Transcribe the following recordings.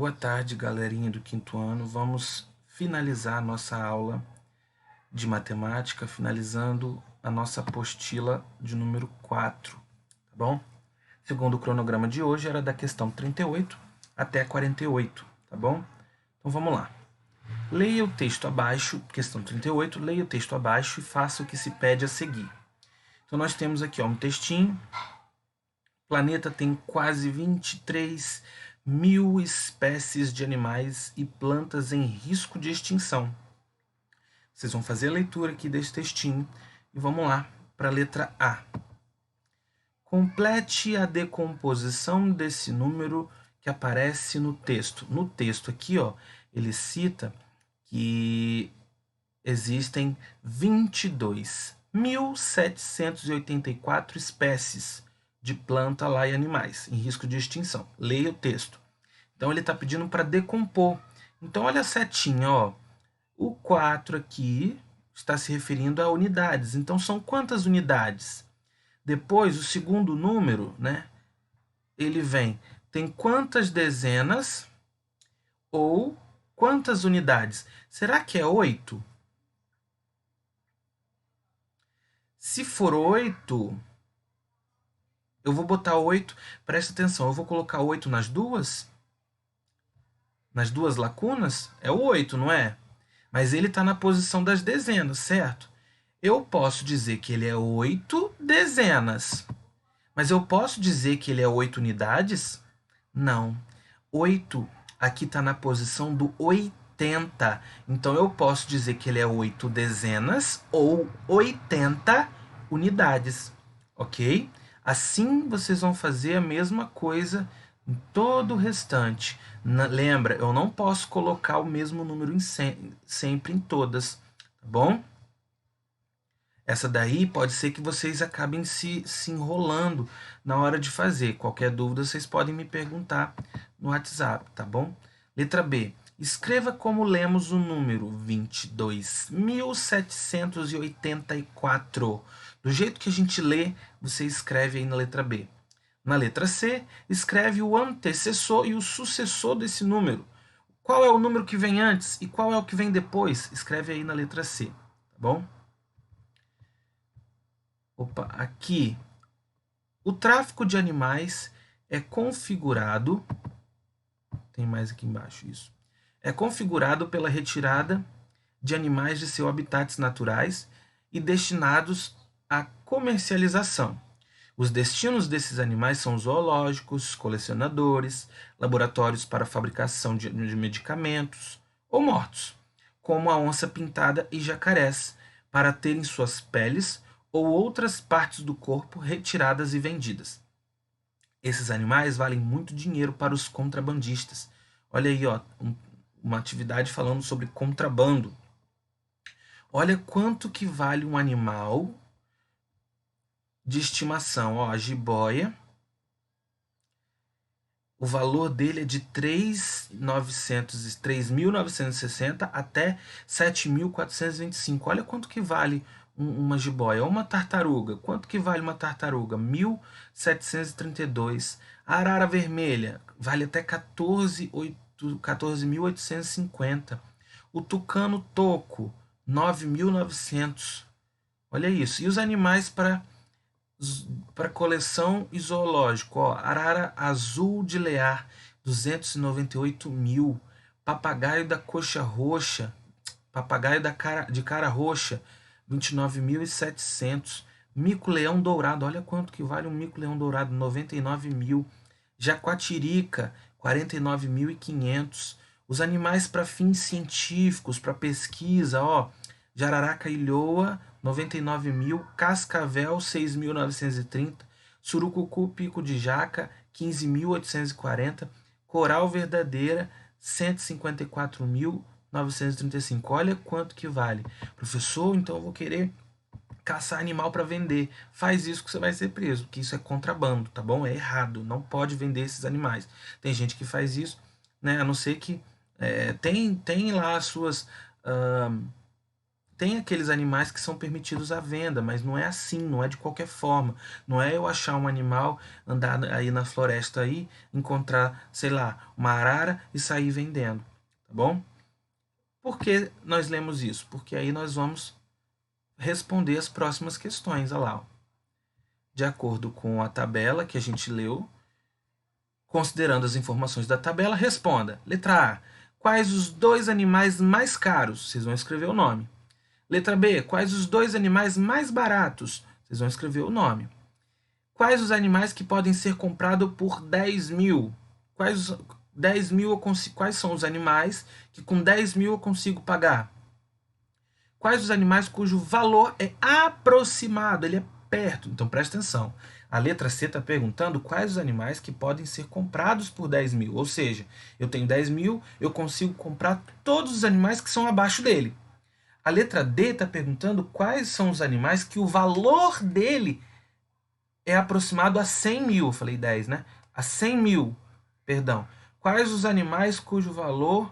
Boa tarde, galerinha do quinto ano. Vamos finalizar a nossa aula de matemática, finalizando a nossa apostila de número 4, tá bom? Segundo o cronograma de hoje, era da questão 38 até 48, tá bom? Então vamos lá. Leia o texto abaixo, questão 38, leia o texto abaixo e faça o que se pede a seguir. Então nós temos aqui um textinho. O planeta tem quase 23 mil espécies de animais e plantas em risco de extinção. Vocês vão fazer a leitura aqui desse textinho e vamos lá para a letra A. Complete a decomposição desse número que aparece no texto. No texto aqui, ó, ele cita que existem 22.784 espécies de planta lá e animais em risco de extinção. Leia o texto. Então ele está pedindo para decompor. Então olha a setinha, ó. O 4 aqui está se referindo a unidades. Então são quantas unidades? Depois o segundo número, né? Ele vem, tem quantas dezenas ou quantas unidades? Será que é 8? Se for 8, eu vou botar 8, presta atenção, eu vou colocar 8 nas duas lacunas, é o 8, não é? Mas ele está na posição das dezenas, certo? Eu posso dizer que ele é 8 dezenas, mas eu posso dizer que ele é 8 unidades? Não. 8 aqui está na posição do 80. Então eu posso dizer que ele é 8 dezenas ou 80 unidades, ok? Assim vocês vão fazer a mesma coisa em todo o restante. Lembra, eu não posso colocar o mesmo número sempre em todas, tá bom? Essa daí pode ser que vocês acabem se enrolando na hora de fazer. Qualquer dúvida vocês podem me perguntar no WhatsApp, tá bom? Letra B. Escreva como lemos o número 22.784. Do jeito que a gente lê, você escreve aí na letra B. Na letra C, escreve o antecessor e o sucessor desse número. Qual é o número que vem antes e qual é o que vem depois? Escreve aí na letra C, tá bom? Opa, aqui. O tráfico de animais é configurado. Tem mais aqui embaixo isso. É configurado pela retirada de animais de seus habitats naturais e destinados à comercialização. Os destinos desses animais são zoológicos, colecionadores, laboratórios para fabricação de medicamentos ou mortos, como a onça-pintada e jacarés, para terem suas peles ou outras partes do corpo retiradas e vendidas. Esses animais valem muito dinheiro para os contrabandistas. Olha aí, ó, uma atividade falando sobre contrabando. Olha quanto que vale um animal de estimação. Ó, a jiboia. O valor dele é de 3.960 até 7.425. Olha quanto que vale uma jiboia. Ou uma tartaruga. Quanto que vale uma tartaruga? 1.732. A arara vermelha vale até 14.850. O tucano toco, 9.900. Olha isso. E os animais para coleção e zoológico, ó, arara azul de Lear, 298 mil. Papagaio da coxa roxa, papagaio de cara roxa, 29.700. Mico-leão dourado, olha quanto que vale um mico-leão dourado, 99 mil. Jaguatirica, 49.500. Os animais para fins científicos, para pesquisa, ó, jararaca ilhoa, 99 mil, cascavel, 6.930, surucucu pico de jaca, 15.840, coral verdadeira, 154.935. Olha quanto que vale. Professor, então eu vou querer caçar animal para vender. Faz isso que você vai ser preso, que isso é contrabando, tá bom? É errado, não pode vender esses animais. Tem gente que faz isso, né? A não ser que tem lá as suas tem aqueles animais que são permitidos à venda, mas não é assim, não é de qualquer forma. Não é eu achar um animal, andar aí na floresta aí, encontrar, sei lá, uma arara e sair vendendo, tá bom? Por que nós lemos isso? Porque aí nós vamos responder as próximas questões, olha lá. Ó. De acordo com a tabela que a gente leu, considerando as informações da tabela, responda. Letra A. Quais os dois animais mais caros? Vocês vão escrever o nome. Letra B. Quais os dois animais mais baratos? Vocês vão escrever o nome. Quais os animais que podem ser comprados por 10 mil? Quais 10 mil quais são os animais que com 10 mil eu consigo pagar? Quais os animais cujo valor é aproximado, ele é perto? Então presta atenção. A letra C está perguntando quais os animais que podem ser comprados por 10 mil. Ou seja, eu tenho 10 mil, eu consigo comprar todos os animais que são abaixo dele. A letra D está perguntando quais são os animais que o valor dele é aproximado a 100 mil. Eu falei 10, né? A 100 mil, perdão. Quais os animais cujo valor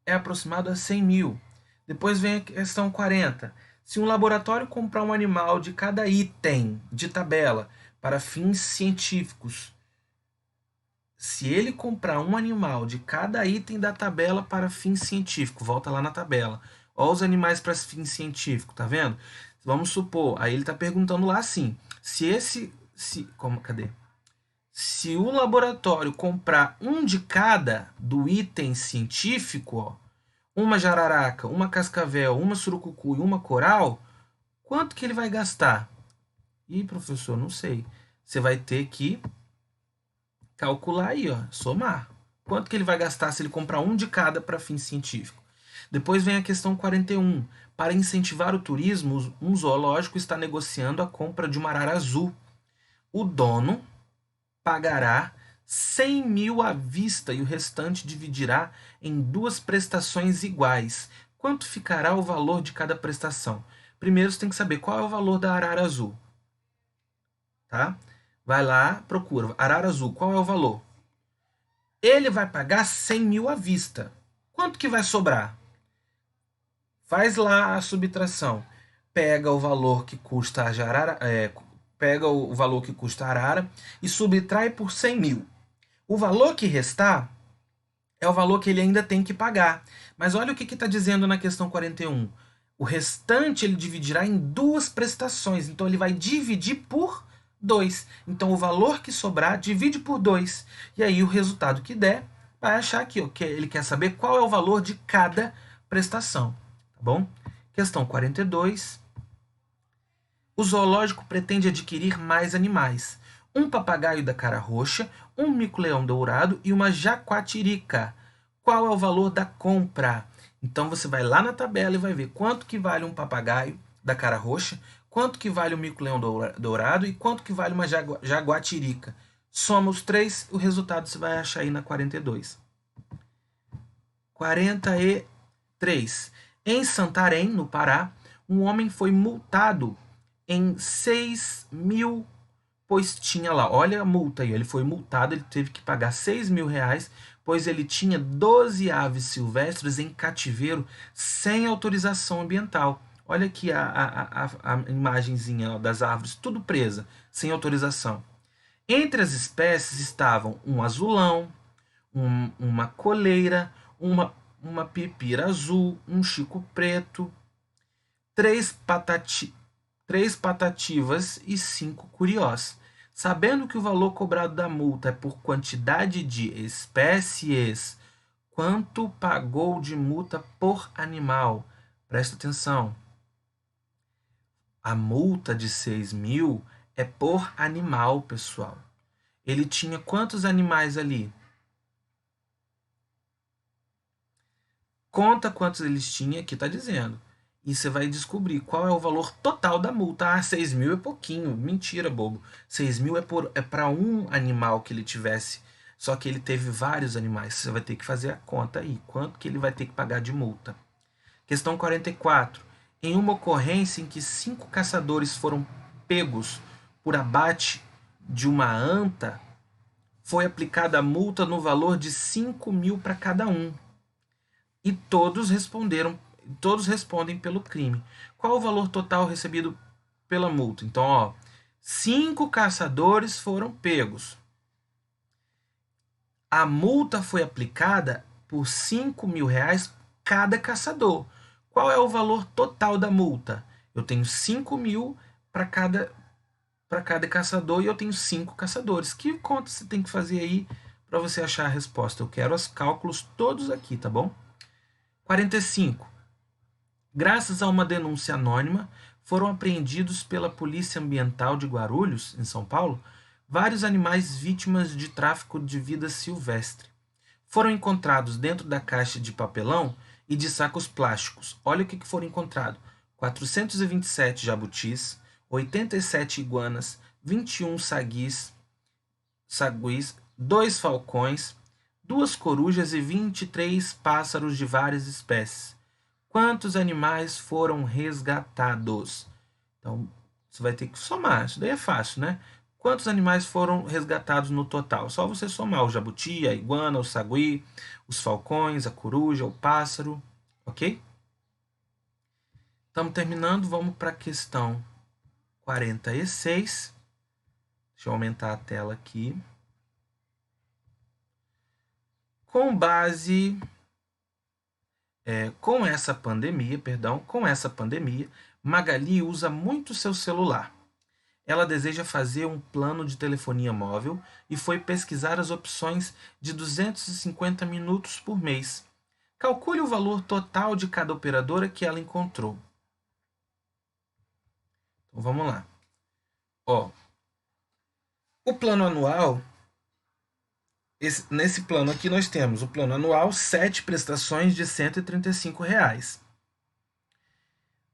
é aproximado a 100 mil? Depois vem a questão 40. Se um laboratório comprar um animal de cada item de tabela para fins científicos, se ele comprar um animal de cada item da tabela para fins científicos, volta lá na tabela. Olha os animais para fins científicos, tá vendo? Vamos supor, aí ele está perguntando lá assim, cadê? Se o laboratório comprar um de cada do item científico, ó, uma jararaca, uma cascavel, uma surucucu e uma coral, quanto que ele vai gastar? Ih, professor, não sei. Você vai ter que calcular aí, ó, somar. Quanto que ele vai gastar se ele comprar um de cada para fim científico? Depois vem a questão 41. Para incentivar o turismo, um zoológico está negociando a compra de uma arara azul. O dono pagará 100 mil à vista e o restante dividirá em duas prestações iguais. Quanto ficará o valor de cada prestação? Primeiro você tem que saber qual é o valor da arara azul. Tá? Vai lá, procura. Arara azul, qual é o valor? Ele vai pagar 100 mil à vista. Quanto que vai sobrar? Faz lá a subtração. Pega o valor que custa a jarara, pega o valor que custa a arara e subtrai por 100 mil. O valor que restar é o valor que ele ainda tem que pagar. Mas olha o que está dizendo na questão 41. O restante ele dividirá em duas prestações. Então ele vai dividir por 2. Então o valor que sobrar divide por 2. E aí o resultado que der vai achar aqui, ó, que ele quer saber qual é o valor de cada prestação. Tá bom? Questão 42. O zoológico pretende adquirir mais animais. Um papagaio da cara roxa, um mico-leão dourado e uma jaguatirica. Qual é o valor da compra? Então você vai lá na tabela e vai ver quanto que vale um papagaio da cara roxa, quanto que vale um mico-leão dourado e quanto que vale uma jaguatirica. Soma os três, o resultado você vai achar aí na 42. 43. Em Santarém, no Pará, um homem foi multado em 6 mil, pois tinha lá, olha a multa aí, ele foi multado, ele teve que pagar 6 mil reais, pois ele tinha 12 aves silvestres em cativeiro sem autorização ambiental. Olha aqui a imagenzinha das árvores, tudo presa, sem autorização. Entre as espécies estavam um azulão, uma coleira, uma pipira azul, um chico preto, três patativas e 5 curiós. Sabendo que o valor cobrado da multa é por quantidade de espécies, quanto pagou de multa por animal? Presta atenção. A multa de 6 mil é por animal, pessoal. Ele tinha quantos animais ali? Conta quantos eles tinham, aqui está dizendo. E você vai descobrir qual é o valor total da multa. Ah, 6 mil é pouquinho. Mentira, bobo. 6 mil é para um animal que ele tivesse. Só que ele teve vários animais. Você vai ter que fazer a conta aí. Quanto que ele vai ter que pagar de multa? Questão 44. Em uma ocorrência em que 5 caçadores foram pegos por abate de uma anta, foi aplicada a multa no valor de 5 mil para cada um. E todos responderam todos respondem pelo crime. Qual o valor total recebido pela multa? Então, ó, 5 caçadores foram pegos. A multa foi aplicada por R$ 5.000 cada caçador. Qual é o valor total da multa? Eu tenho 5.000 para cada caçador e eu tenho 5 caçadores. Que conta você tem que fazer aí para você achar a resposta? Eu quero os cálculos todos aqui, tá bom? 45. Graças a uma denúncia anônima, foram apreendidos pela Polícia Ambiental de Guarulhos, em São Paulo, vários animais vítimas de tráfico de vida silvestre. Foram encontrados dentro da caixa de papelão e de sacos plásticos. Olha o que foram encontrados: 427 jabutis, 87 iguanas, 21 saguis, 2 falcões, 2 corujas e 23 pássaros de várias espécies. Quantos animais foram resgatados? Então, você vai ter que somar. Isso daí é fácil, né? Quantos animais foram resgatados no total? Só você somar o jabuti, a iguana, o sagui, os falcões, a coruja, o pássaro, ok? Estamos terminando, vamos para a questão 46. Deixa eu aumentar a tela aqui. Com base... com essa pandemia, Magali usa muito seu celular. Ela deseja fazer um plano de telefonia móvel e foi pesquisar as opções de 250 minutos por mês. Calcule o valor total de cada operadora que ela encontrou. Então vamos lá. Ó, o plano anual, nesse plano aqui nós temos o plano anual, 7 prestações de R$ 135.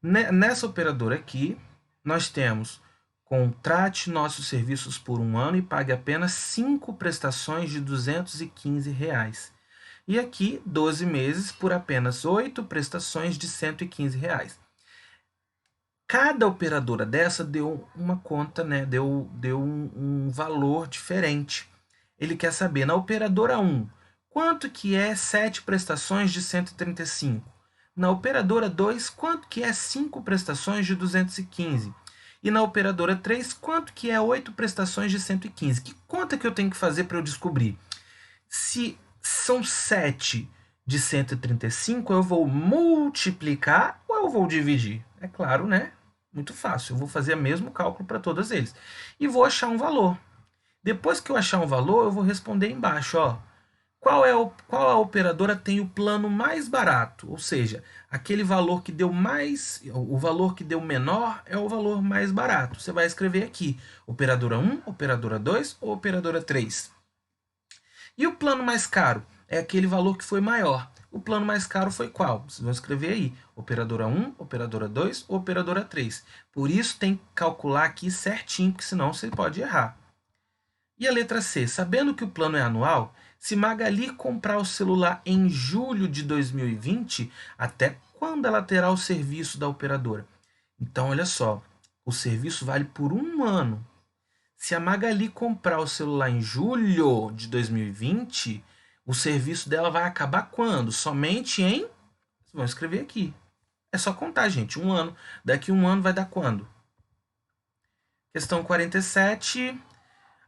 Nessa operadora aqui, nós temos: contrate nossos serviços por 1 ano e pague apenas 5 prestações de R$ 215. E aqui, 12 meses por apenas 8 prestações de R$ 115. Cada operadora dessa deu uma conta, né? Deu um valor diferente. Ele quer saber, na operadora 1, quanto que é 7 prestações de 135? Na operadora 2, quanto que é 5 prestações de 215? E na operadora 3, quanto que é 8 prestações de 115? Que conta que eu tenho que fazer para eu descobrir? Se são 7 de 135, eu vou multiplicar ou eu vou dividir? É claro, né? Muito fácil. Eu vou fazer o mesmo cálculo para todos eles. E vou achar um valor. Depois que eu achar um valor, eu vou responder embaixo, ó. Qual a operadora tem o plano mais barato? Ou seja, aquele valor que deu mais, o valor que deu menor é o valor mais barato. Você vai escrever aqui: operadora 1, operadora 2 ou operadora 3. E o plano mais caro é aquele valor que foi maior. O plano mais caro foi qual? Vocês vão escrever aí: operadora 1, operadora 2 ou operadora 3. Por isso tem que calcular aqui certinho, porque senão você pode errar. E a letra C: sabendo que o plano é anual, se Magali comprar o celular em julho de 2020, até quando ela terá o serviço da operadora? Então, olha só, o serviço vale por 1 ano. Se a Magali comprar o celular em julho de 2020, o serviço dela vai acabar quando? Somente em... Vocês vão escrever aqui. É só contar, gente. 1 ano. Daqui 1 ano vai dar quando? Questão 47.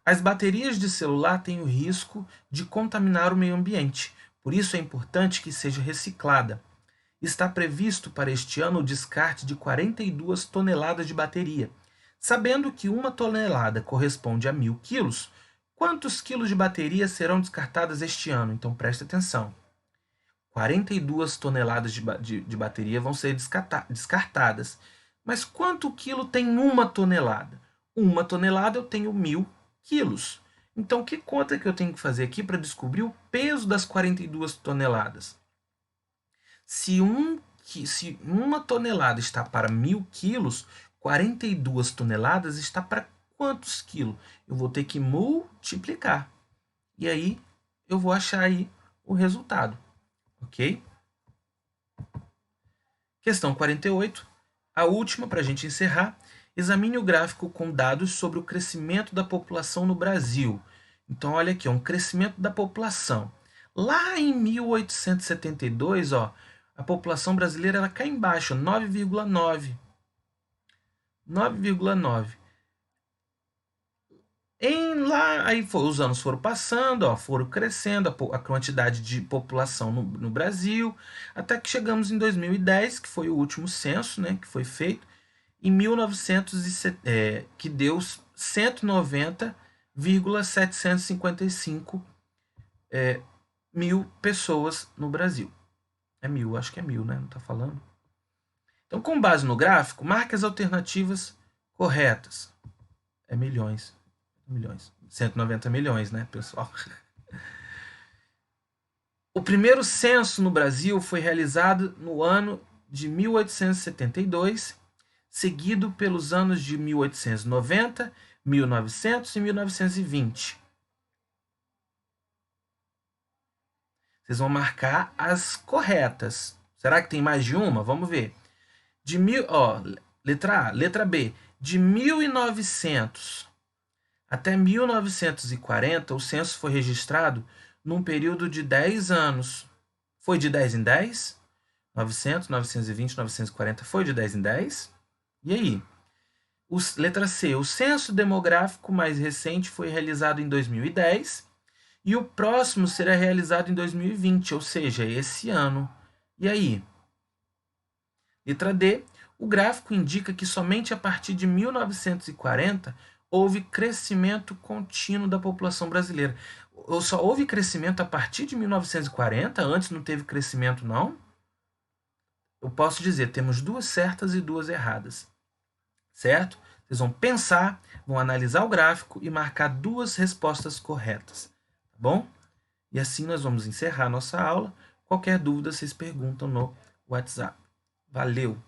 As baterias de celular têm o risco de contaminar o meio ambiente. Por isso é importante que seja reciclada. Está previsto para este ano o descarte de 42 toneladas de bateria. Sabendo que 1 tonelada corresponde a 1.000 quilos, quantos quilos de bateria serão descartadas este ano? Então preste atenção. 42 toneladas de bateria vão ser descartadas. Mas quanto quilo tem 1 tonelada? 1 tonelada eu tenho 1.000 quilos. Então, que conta que eu tenho que fazer aqui para descobrir o peso das 42 toneladas? Se 1 tonelada está para 1.000 quilos, 42 toneladas está para quantos quilos? Eu vou ter que multiplicar. E aí, eu vou achar aí o resultado. Ok? Questão 48. A última, para a gente encerrar. Examine o gráfico com dados sobre o crescimento da população no Brasil. Então, olha aqui, um crescimento da população. Lá em 1872, ó, a população brasileira era cá embaixo, 9,9. 9,9. Aí os anos foram passando, ó, foram crescendo a quantidade de população no Brasil, até que chegamos em 2010, que foi o último censo, né, que foi feito, em 1970, que deu 190,755 mil pessoas no Brasil. É mil, acho que é mil, né? Não está falando. Então, com base no gráfico, marque as alternativas corretas. É milhões. 190 milhões, né, pessoal? O primeiro censo no Brasil foi realizado no ano de 1872, seguido pelos anos de 1890, 1900 e 1920. Vocês vão marcar as corretas. Será que tem mais de uma? Vamos ver. Letra A. Letra B. De 1900 até 1940, o censo foi registrado num período de 10 anos. Foi de 10 em 10? 900, 920, 940 foi de 10 em 10? E aí? Letra C. O censo demográfico mais recente foi realizado em 2010 e o próximo será realizado em 2020, ou seja, esse ano. E aí? Letra D. O gráfico indica que somente a partir de 1940 houve crescimento contínuo da população brasileira. Ou só houve crescimento a partir de 1940? Antes não teve crescimento, não? Eu posso dizer, temos duas certas e duas erradas. Certo? Vocês vão pensar, vão analisar o gráfico e marcar duas respostas corretas. Tá bom? E assim nós vamos encerrar nossa aula. Qualquer dúvida, vocês perguntam no WhatsApp. Valeu!